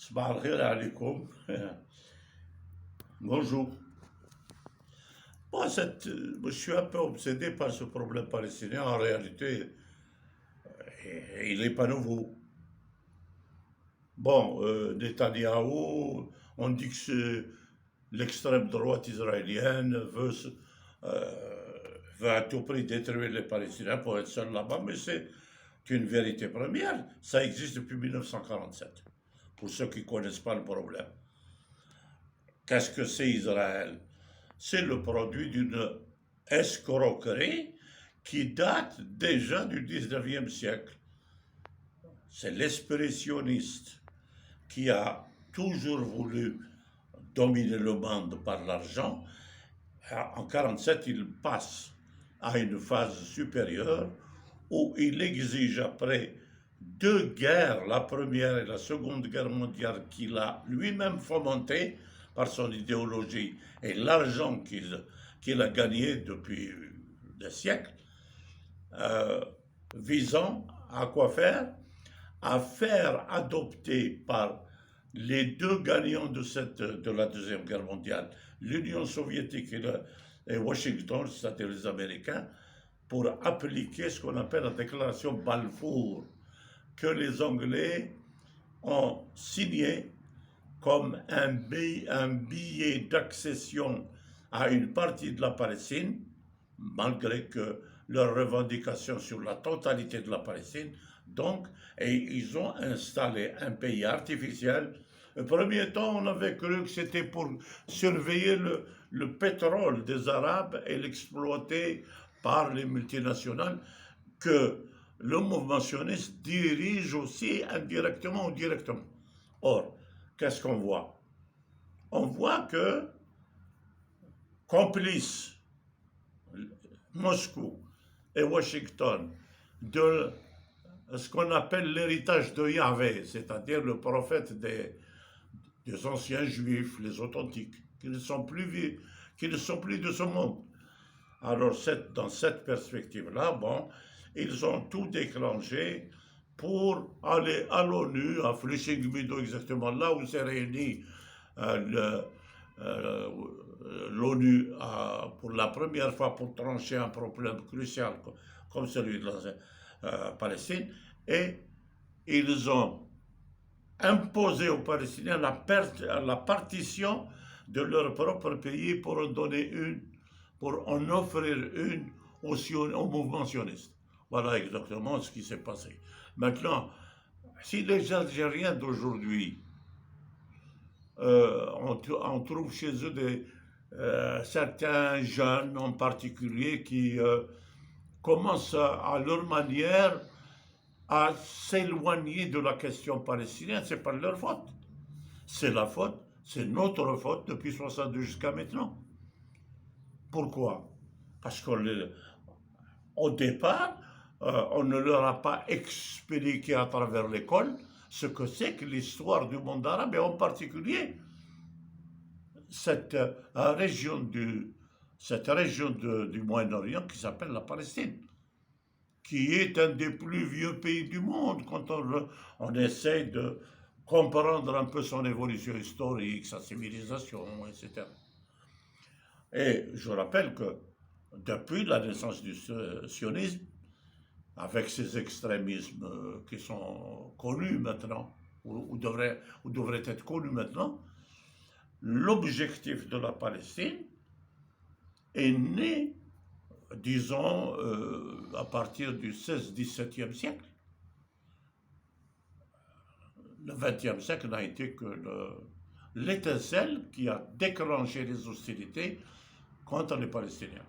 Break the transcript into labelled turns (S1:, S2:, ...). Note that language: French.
S1: صباح الخير عليكم. Bonjour. Je suis un peu obsédé par ce problème palestinien. En réalité, il n'est pas nouveau. Bon, Netanyahou, on dit que l'extrême droite israélienne veut à tout prix détruire les Palestiniens pour être seul là-bas, mais c'est une vérité première. Ça existe depuis 1947, pour ceux qui ne connaissent pas le problème. Qu'est-ce que c'est Israël? C'est le produit d'une escroquerie qui date déjà du 19e siècle. C'est l'expressionniste qui a toujours voulu dominer le monde par l'argent. En 1947, il passe à une phase supérieure où il exige, après deux guerres, la première et la seconde guerre mondiale, qu'il a lui-même fomentée par son idéologie et l'argent qu'il a gagné depuis des siècles, visant à quoi faire? À faire adopter par les deux gagnants de la Deuxième Guerre mondiale, l'Union soviétique et Washington, c'est-à-dire les Américains, pour appliquer ce qu'on appelle la déclaration Balfour, que les Anglais ont signé comme un billet d'accession à une partie de la Palestine, malgré que leurs revendications sur la totalité de la Palestine. Donc, et ils ont installé un pays artificiel. Au premier temps, on avait cru que c'était pour surveiller le pétrole des Arabes et l'exploiter par les multinationales, que le mouvement sioniste dirige aussi indirectement ou directement. Or, qu'est-ce qu'on voit? On voit que, complices Moscou et Washington de ce qu'on appelle l'héritage de Yahvé, c'est-à-dire le prophète des anciens juifs, les authentiques, qui ne sont plus de ce monde. Alors, dans cette perspective-là, bon, ils ont tout déclenché pour aller à l'ONU, à Flushing Meadow exactement, là où s'est réuni l'ONU pour la première fois pour trancher un problème crucial comme celui de la Palestine, et ils ont imposé aux Palestiniens la partition de leur propre pays pour en offrir une au mouvement sioniste. Voilà exactement ce qui s'est passé. Maintenant, si les Algériens d'aujourd'hui, on trouve chez eux certains jeunes en particulier qui commencent à leur manière à s'éloigner de la question palestinienne, c'est pas leur faute. C'est notre faute depuis 62 jusqu'à maintenant. Pourquoi? Parce qu'au départ, on ne leur a pas expliqué à travers l'école ce que c'est que l'histoire du monde arabe, et en particulier cette région du Moyen-Orient qui s'appelle la Palestine, qui est un des plus vieux pays du monde quand on essaie de comprendre un peu son évolution historique, sa civilisation, etc. Et je rappelle que depuis la naissance du sionisme, avec ces extrémismes qui sont connus maintenant, ou devraient être connus maintenant, l'objectif de la Palestine est né, disons, à partir du 16-17e siècle. Le 20e siècle n'a été que l'étincelle qui a déclenché les hostilités contre les Palestiniens.